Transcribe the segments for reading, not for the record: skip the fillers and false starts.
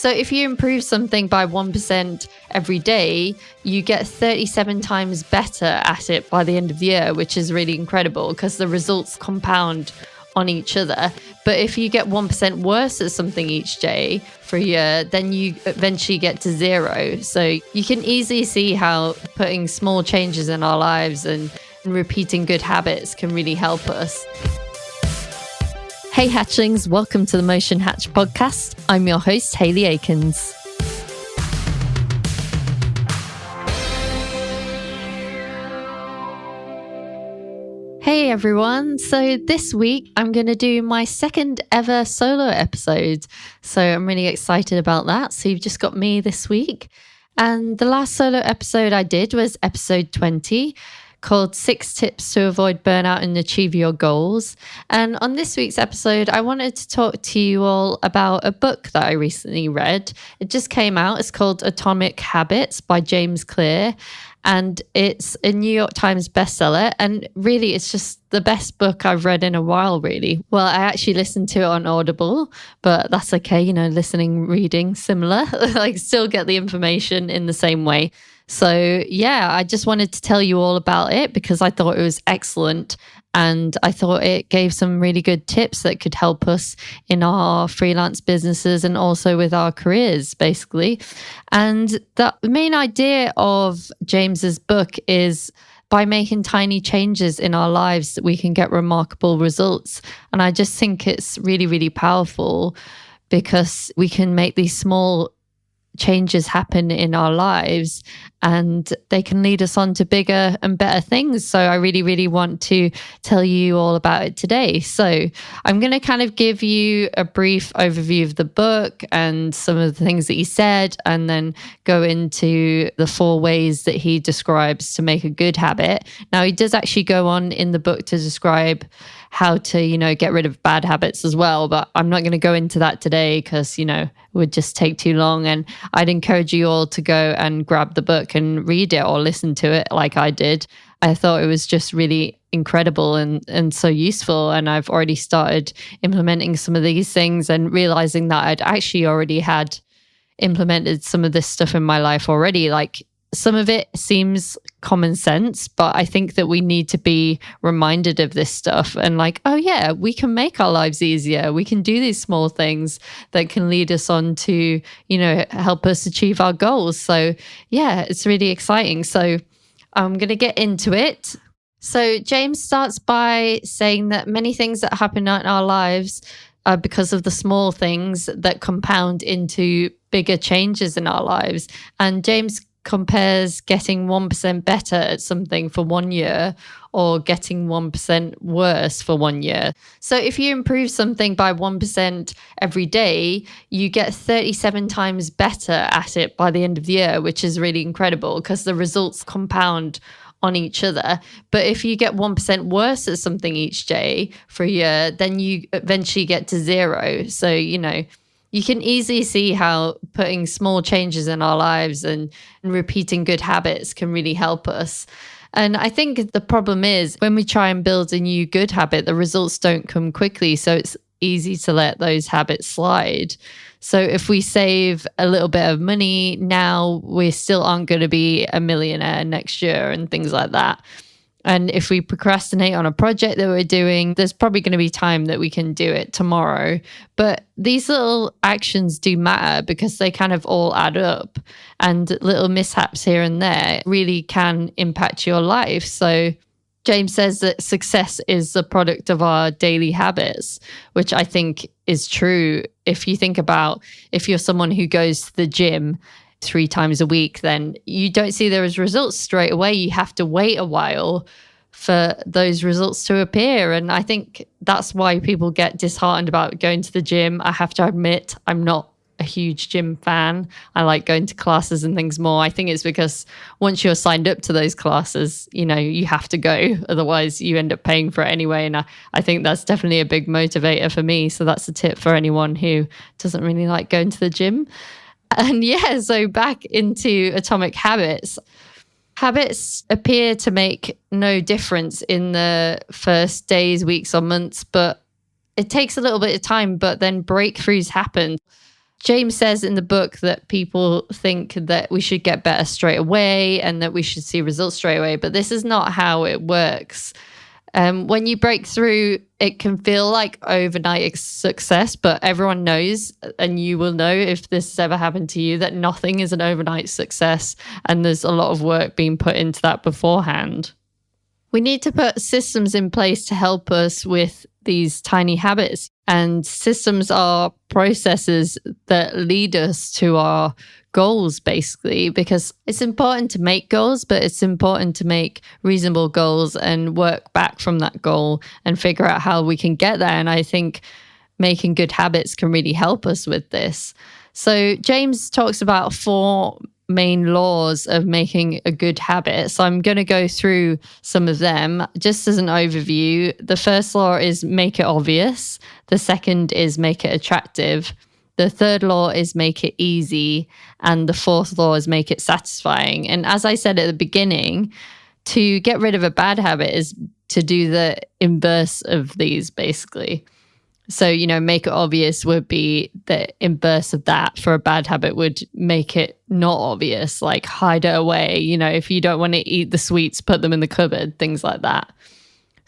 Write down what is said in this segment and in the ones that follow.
So if you improve something by 1% every day, you get 37 times better at it by the end of the year, which is really incredible because the results compound on each other. But if you get 1% worse at something each day for a year, then you eventually get to zero. So you can easily see how putting small changes in our lives and repeating good habits can really help us. Hey Hatchlings, welcome to the Motion Hatch podcast. I'm your host, Hayley Akins. Hey everyone, so this week I'm going to do my second ever solo episode. So I'm really excited about that. So you've just got me this week. And the last solo episode I did was episode 20. Called 6 Tips to Avoid Burnout and Achieve Your Goals. And on this week's episode, I wanted to talk to you all about a book that I recently read. It just came out. It's called Atomic Habits by James Clear. And it's a New York Times bestseller. And really, it's just the best book I've read in a while, really. Well, I actually listened to it on Audible, but that's okay. You know, listening, reading, similar. Like still get the information in the same way. So yeah, I just wanted to tell you all about it because I thought it was excellent. And I thought it gave some really good tips that could help us in our freelance businesses and also with our careers, basically. And the main idea of James's book is by making tiny changes in our lives that we can get remarkable results. And I just think it's really, really powerful because we can make these small changes happen in our lives and they can lead us on to bigger and better things. So I really, really want to tell you all about it today. So I'm going to kind of give you a brief overview of the book and some of the things that he said, and then go into the 4 ways that he describes to make a good habit. Now, he does actually go on in the book to describe how to, get rid of bad habits as well. But I'm not going to go into that today because, it would just take too long. And I'd encourage you all to go and grab the book and read it or listen to it like I did. I thought it was just really incredible and so useful. And I've already started implementing some of these things and realizing that I'd actually already had implemented some of this stuff in my life already. Like some of it seems common sense, but I think that we need to be reminded of this stuff and like, oh yeah, we can make our lives easier. We can do these small things that can lead us on to, help us achieve our goals. So yeah, it's really exciting. So I'm going to get into it. So James starts by saying that many things that happen in our lives are because of the small things that compound into bigger changes in our lives. And James compares getting 1% better at something for 1 year or getting 1% worse for 1 year. So if you improve something by 1% every day, you get 37 times better at it by the end of the year, which is really incredible because the results compound on each other. But if you get 1% worse at something each day for a year, then you eventually get to zero. So, you can easily see how putting small changes in our lives and repeating good habits can really help us. And I think the problem is when we try and build a new good habit, the results don't come quickly. So it's easy to let those habits slide. So if we save a little bit of money now, we still aren't going to be a millionaire next year and things like that. And if we procrastinate on a project that we're doing, there's probably going to be time that we can do it tomorrow. But these little actions do matter because they kind of all add up, and little mishaps here and there really can impact your life. So James says that success is the product of our daily habits, which I think is true. If you think about if you're someone who goes to the gym 3 times a week, then you don't see those results straight away. You have to wait a while for those results to appear. And I think that's why people get disheartened about going to the gym. I have to admit, I'm not a huge gym fan. I like going to classes and things more. I think it's because once you're signed up to those classes, you have to go. Otherwise, you end up paying for it anyway. And I think that's definitely a big motivator for me. So that's a tip for anyone who doesn't really like going to the gym. And yeah, so back into Atomic Habits. Habits appear to make no difference in the first days, weeks, or months, but it takes a little bit of time, but then breakthroughs happen. James says in the book that people think that we should get better straight away and that we should see results straight away, but this is not how it works. When you break through, it can feel like overnight success, but everyone knows, and you will know if this has ever happened to you, that nothing is an overnight success, and there's a lot of work being put into that beforehand. We need to put systems in place to help us with these tiny habits, and systems are processes that lead us to our goals, basically, because it's important to make goals, but it's important to make reasonable goals and work back from that goal and figure out how we can get there. And I think making good habits can really help us with this. So James talks about 4 main laws of making a good habit. So I'm going to go through some of them just as an overview. The first law is make it obvious. The second is make it attractive. The third law is make it easy. And the fourth law is make it satisfying. And as I said at the beginning, to get rid of a bad habit is to do the inverse of these, basically. So, make it obvious would be the inverse of that. For a bad habit would make it not obvious, like hide it away. If you don't want to eat the sweets, put them in the cupboard, things like that.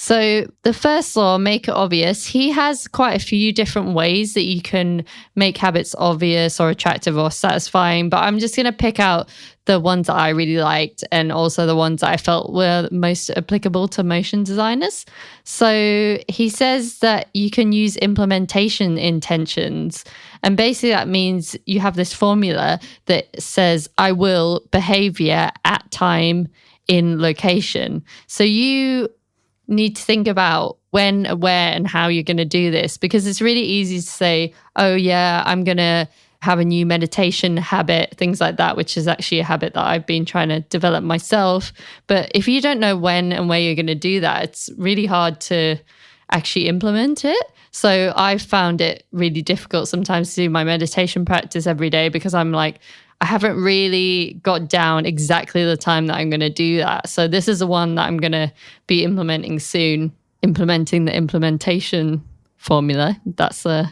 So the first law, make it obvious, he has quite a few different ways that you can make habits obvious or attractive or satisfying, but I'm just going to pick out the ones that I really liked and also the ones that I felt were most applicable to motion designers. So he says that you can use implementation intentions. And basically that means you have this formula that says, I will behavior at time in location. So you need to think about when, where, and how you're going to do this, because it's really easy to say, oh yeah, I'm going to have a new meditation habit, things like that, which is actually a habit that I've been trying to develop myself. But if you don't know when and where you're going to do that, it's really hard to actually implement it. So I've found it really difficult sometimes to do my meditation practice every day because I'm like, I haven't really got down exactly the time that I'm going to do that. So this is the one that I'm going to be implementing soon, implementing the implementation formula. That's a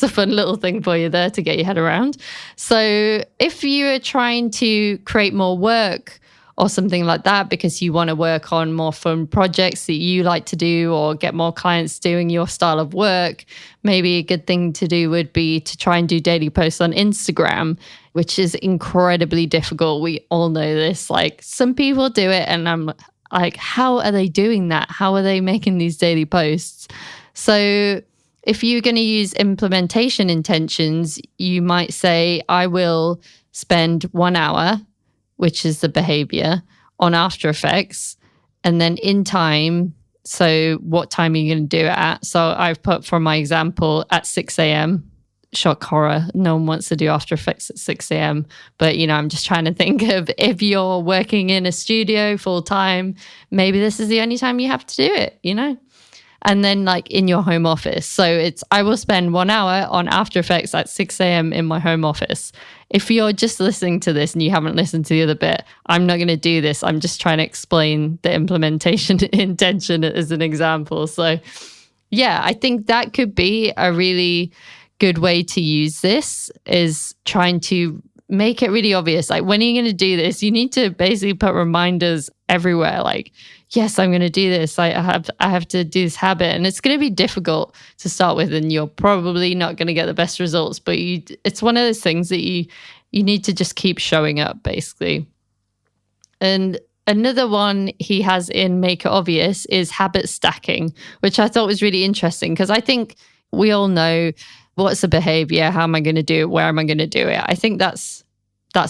fun little thing for you there to get your head around. So if you are trying to create more work or something like that because you want to work on more fun projects that you like to do or get more clients doing your style of work, maybe a good thing to do would be to try and do daily posts on Instagram, which is incredibly difficult. We all know this. Like, some people do it and I'm like, how are they doing that? How are they making these daily posts? So if you're going to use implementation intentions, you might say, I will spend 1 hour, which is the behavior, on After Effects, and then in time. So what time are you going to do it at? So I've put, for my example, at 6 a.m. Shock horror. No one wants to do After Effects at 6 a.m. But, I'm just trying to think of if you're working in a studio full time, maybe this is the only time you have to do it, And then like in your home office. So I will spend 1 hour on After Effects at 6 a.m. in my home office. If you're just listening to this and you haven't listened to the other bit, I'm not going to do this. I'm just trying to explain the implementation intention as an example. So yeah, I think that could be a really good way to use this, is trying to make it really obvious. Like, when are you going to do this? You need to basically put reminders everywhere. Like, yes, I'm going to do this. I have to do this habit. And it's going to be difficult to start with, and you're probably not going to get the best results, but it's one of those things that you need to just keep showing up, basically. And another one he has in Make It Obvious is habit stacking, which I thought was really interesting, because I think we all know what's the behavior, how am I going to do it, where am I going to do it. I think that's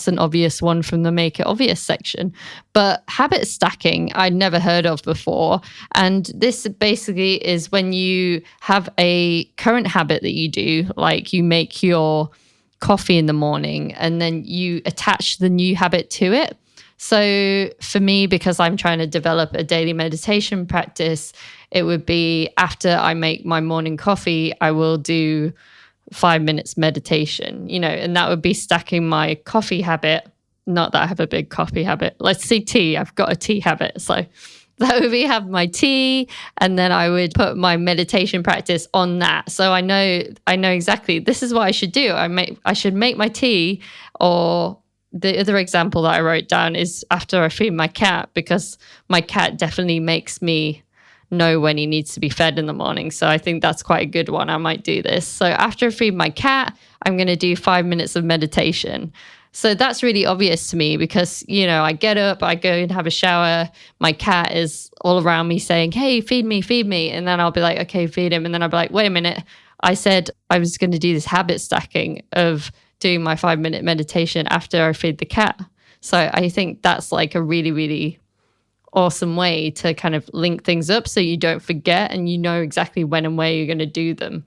an obvious one from the Make It Obvious section. But habit stacking, I'd never heard of before. And this basically is when you have a current habit that you do, like you make your coffee in the morning and then you attach the new habit to it. So for me, because I'm trying to develop a daily meditation practice, it would be after I make my morning coffee, I will do 5 minutes meditation, and that would be stacking my coffee habit. Not that I have a big coffee habit. Let's say tea. I've got a tea habit. So That would be have my tea, and then I would put my meditation practice on that. So I know exactly this is what I should do. I should make my tea. Or the other example that I wrote down is after I feed my cat, because my cat definitely makes me know when he needs to be fed in the morning. So I think that's quite a good one. I might do this. So after I feed my cat, I'm going to do 5 minutes of meditation. So that's really obvious to me because, I get up, I go and have a shower. My cat is all around me saying, hey, feed me, feed me. And then I'll be like, okay, feed him. And then I'll be like, wait a minute. I said I was going to do this habit stacking of doing my 5-minute meditation after I feed the cat. So I think that's like a really, really awesome way to kind of link things up so you don't forget and you know exactly when and where you're going to do them.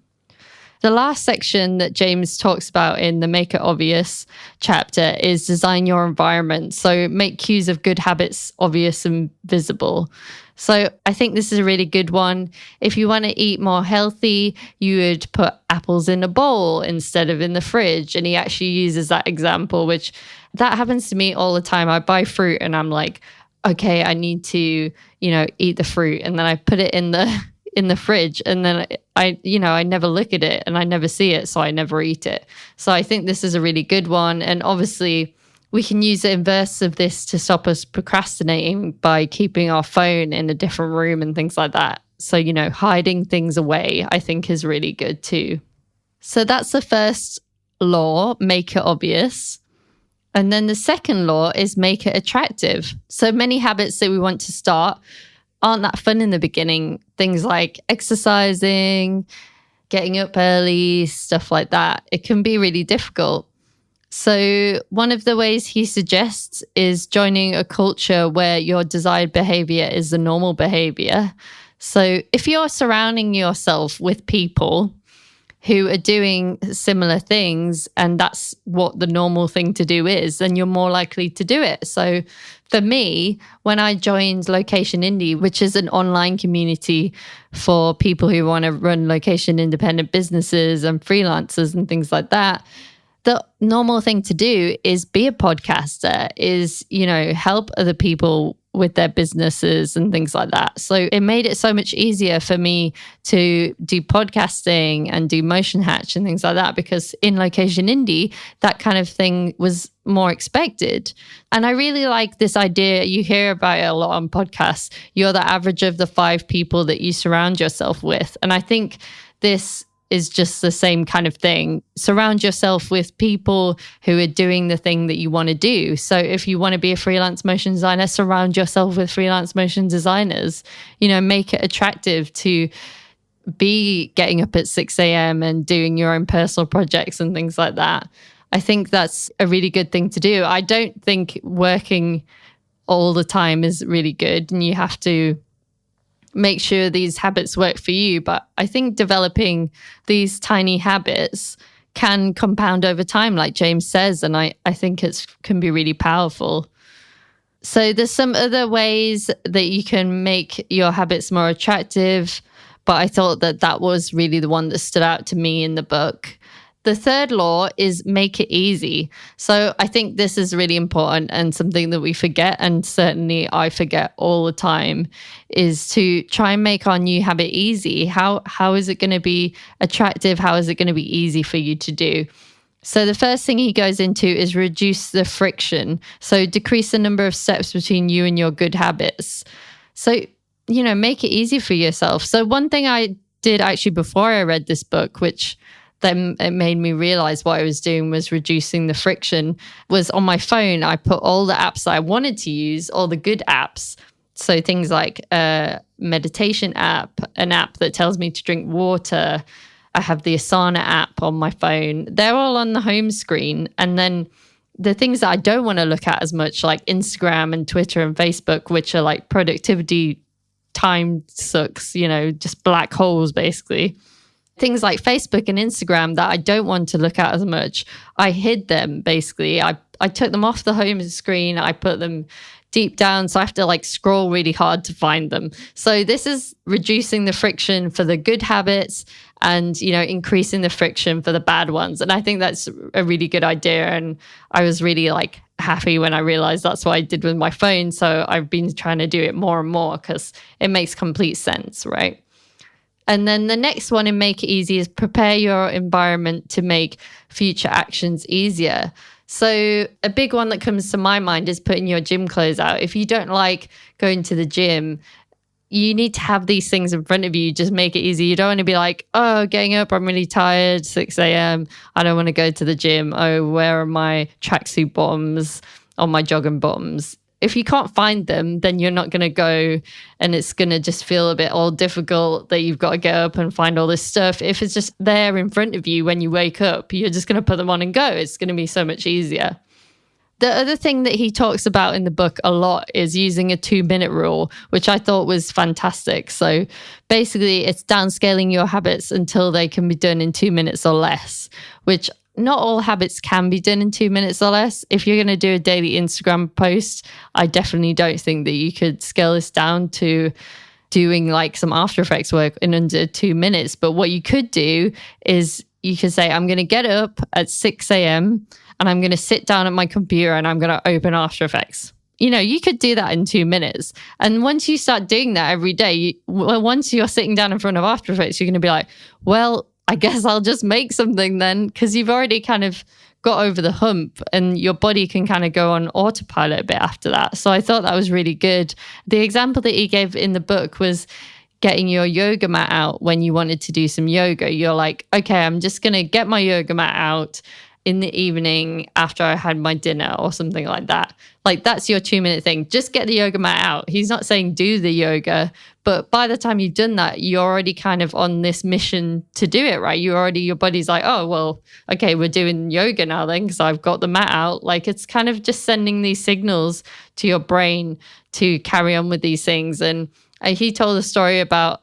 The last section that James talks about in the Make It Obvious chapter is design your environment. So make cues of good habits obvious and visible. So I think this is a really good one. If you want to eat more healthy, you would put apples in a bowl instead of in the fridge. And he actually uses that example, which that happens to me all the time. I buy fruit and I'm like, okay, I need to, eat the fruit. And then I put it in the fridge, and then I never look at it and I never see it, so I never eat it. So I think this is a really good one. And obviously we can use the inverse of this to stop us procrastinating by keeping our phone in a different room and things like that. So, hiding things away, I think is really good too. So that's the first law, make it obvious. And then the second law is make it attractive. So many habits that we want to start aren't that fun in the beginning. Things like exercising, getting up early, stuff like that. It can be really difficult. So one of the ways he suggests is joining a culture where your desired behavior is the normal behavior. So if you're surrounding yourself with people who are doing similar things and that's what the normal thing to do is, then you're more likely to do it. So for me, when I joined Location Indie, which is an online community for people who want to run location independent businesses and freelancers and things like that, the normal thing to do is be a podcaster, is, help other people with their businesses and things like that. So it made it so much easier for me to do podcasting and do Motion Hatch and things like that, because in Location Indie, that kind of thing was more expected. And I really like this idea. You hear about it a lot on podcasts. You're the average of the 5 people that you surround yourself with. And I think this is just the same kind of thing. Surround yourself with people who are doing the thing that you want to do. So if you want to be a freelance motion designer, surround yourself with freelance motion designers. Make it attractive to be getting up at 6 a.m. and doing your own personal projects and things like that. I think that's a really good thing to do. I don't think working all the time is really good, and you have to make sure these habits work for you. But I think developing these tiny habits can compound over time, like James says, and I think it can be really powerful. So there's some other ways that you can make your habits more attractive, but I thought that was really the one that stood out to me in the book. The third law is make it easy. So I think this is really important and something that we forget, and certainly I forget all the time, is to try and make our new habit easy. How is it going to be attractive? How is it going to be easy for you to do? So the first thing he goes into is reduce the friction. So decrease the number of steps between you and your good habits. So, make it easy for yourself. So one thing I did actually before I read this book, which then it made me realize what I was doing was reducing the friction, was on my phone. I put all the apps that I wanted to use, all the good apps. So things like a meditation app, an app that tells me to drink water. I have the Asana app on my phone. They're all on the home screen. And then the things that I don't want to look at as much, like Instagram and Twitter and Facebook, which are like productivity time sucks, just black holes basically. Things like Facebook and Instagram that I don't want to look at as much, I hid them basically. I took them off the home screen. I put them deep down. So I have to like scroll really hard to find them. So this is reducing the friction for the good habits and, increasing the friction for the bad ones. And I think that's a really good idea. And I was really like happy when I realized that's what I did with my phone. So I've been trying to do it more and more because it makes complete sense, right? And then the next one in Make It Easy is prepare your environment to make future actions easier. So a big one that comes to my mind is putting your gym clothes out. If you don't like going to the gym, you need to have these things in front of you. Just make it easy. You don't want to be like, oh, getting up, I'm really tired, 6 a.m. I don't want to go to the gym. Oh, where are my tracksuit bottoms or my jogging bottoms? If you can't find them, then you're not going to go, and it's going to just feel a bit all difficult that you've got to get up and find all this stuff. If it's just there in front of you when you wake up, you're just going to put them on and go. It's going to be so much easier. The other thing that he talks about in the book a lot is using a 2-minute rule, which I thought was fantastic. So basically, it's downscaling your habits until they can be done in 2 minutes or less, which not all habits can be done in 2 minutes or less. If you're going to do a daily Instagram post, I definitely don't think that you could scale this down to doing like some After Effects work in under 2 minutes. But what you could do is you could say, I'm going to get up at 6 a.m. and I'm going to sit down at my computer and I'm going to open After Effects. You could do that in 2 minutes. And once you start doing that every day, once you're sitting down in front of After Effects, you're going to be like, well, I guess I'll just make something then, because you've already kind of got over the hump and your body can kind of go on autopilot a bit after that. So I thought that was really good. The example that he gave in the book was getting your yoga mat out when you wanted to do some yoga. You're like, okay, I'm just going to get my yoga mat out in the evening after I had my dinner or something like that. Like that's your 2-minute thing. Just get the yoga mat out. He's not saying do the yoga, but by the time you've done that, you're already kind of on this mission to do it, right? Your body's like, oh, well, okay, we're doing yoga now then because I've got the mat out. Like it's kind of just sending these signals to your brain to carry on with these things. And he told a story about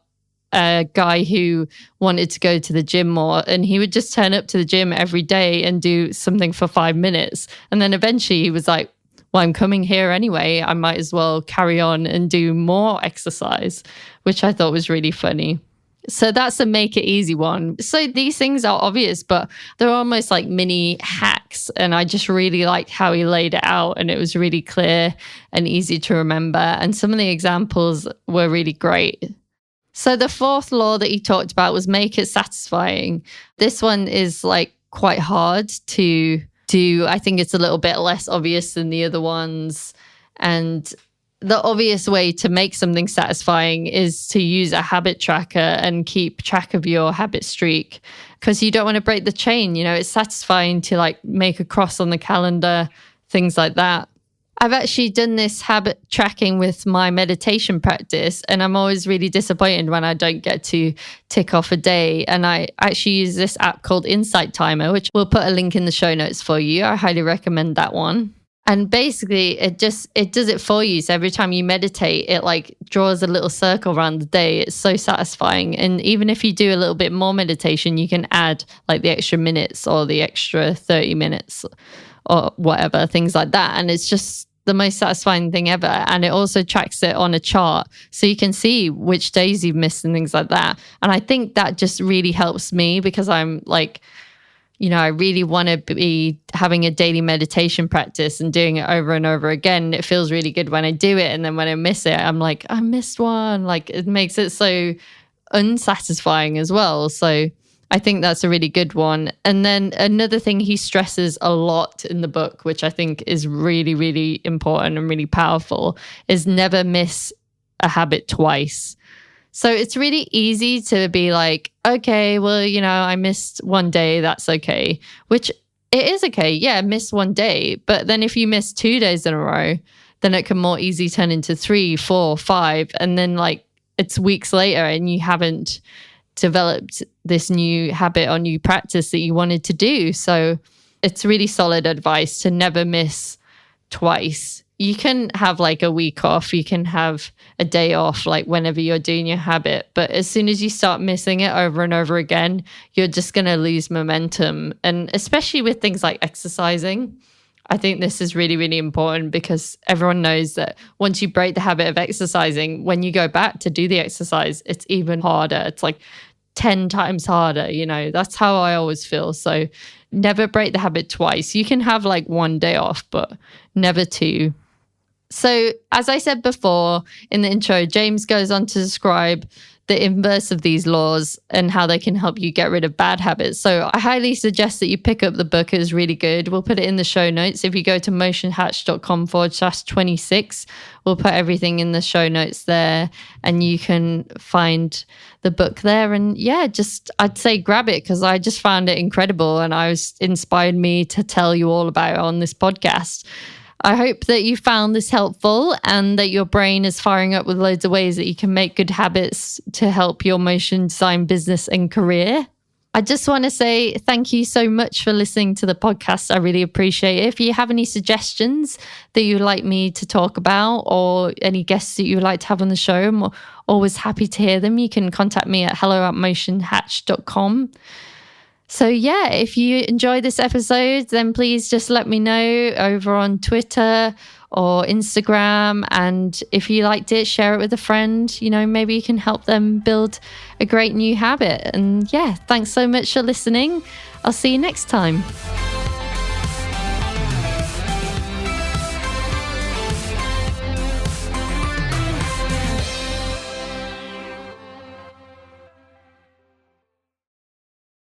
a guy who wanted to go to the gym more, and he would just turn up to the gym every day and do something for 5 minutes. And then eventually he was like, well, I'm coming here anyway. I might as well carry on and do more exercise, which I thought was really funny. So that's a Make It Easy one. So these things are obvious, but they're almost like mini hacks. And I just really liked how he laid it out, and it was really clear and easy to remember. And some of the examples were really great. So the fourth law that he talked about was make it satisfying. This one is like quite hard to do. I think it's a little bit less obvious than the other ones. And the obvious way to make something satisfying is to use a habit tracker and keep track of your habit streak, because you don't want to break the chain. It's satisfying to like make a cross on the calendar, things like that. I've actually done this habit tracking with my meditation practice, and I'm always really disappointed when I don't get to tick off a day. And I actually use this app called Insight Timer, which we'll put a link in the show notes for you. I highly recommend that one. And basically it does it for you. So every time you meditate, it like draws a little circle around the day. It's so satisfying. And even if you do a little bit more meditation, you can add like the extra minutes or the extra 30 minutes or whatever, things like that. And it's just the most satisfying thing ever. And it also tracks it on a chart, so you can see which days you've missed and things like that. And I think that just really helps me, because I'm like, I really want to be having a daily meditation practice and doing it over and over again. It feels really good when I do it. And then when I miss it, I'm like, I missed one. Like it makes it so unsatisfying as well. So I think that's a really good one. And then another thing he stresses a lot in the book, which I think is really, really important and really powerful, is never miss a habit twice. So it's really easy to be like, okay, well, I missed one day, that's okay, which it is okay. Yeah, miss one day. But then if you miss 2 days in a row, then it can more easily turn into 3, 4, 5. And then like it's weeks later and you haven't developed this new habit or new practice that you wanted to do. So it's really solid advice to never miss twice. You can have like a week off, you can have a day off, like whenever you're doing your habit. But as soon as you start missing it over and over again, you're just going to lose momentum. And especially with things like exercising, I think this is really, really important because everyone knows that once you break the habit of exercising, when you go back to do the exercise, it's even harder. It's like 10 times harder, that's how I always feel. So never break the habit twice. You can have like one day off, but never two. So as I said before in the intro, James goes on to describe the inverse of these laws and how they can help you get rid of bad habits. So I highly suggest that you pick up the book. It's really good. We'll put it in the show notes. If you go to motionhatch.com/26, we'll put everything in the show notes there and you can find the book there. And yeah, I'd say grab it because I just found it incredible and inspired me to tell you all about it on this podcast. I hope that you found this helpful and that your brain is firing up with loads of ways that you can make good habits to help your motion design business and career. I just want to say thank you so much for listening to the podcast. I really appreciate it. If you have any suggestions that you'd like me to talk about or any guests that you would like to have on the show, I'm always happy to hear them. You can contact me at hello@motionhatch.com. So yeah, if you enjoyed this episode, then please just let me know over on Twitter or Instagram. And if you liked it, share it with a friend. Maybe you can help them build a great new habit. And yeah, thanks so much for listening. I'll see you next time.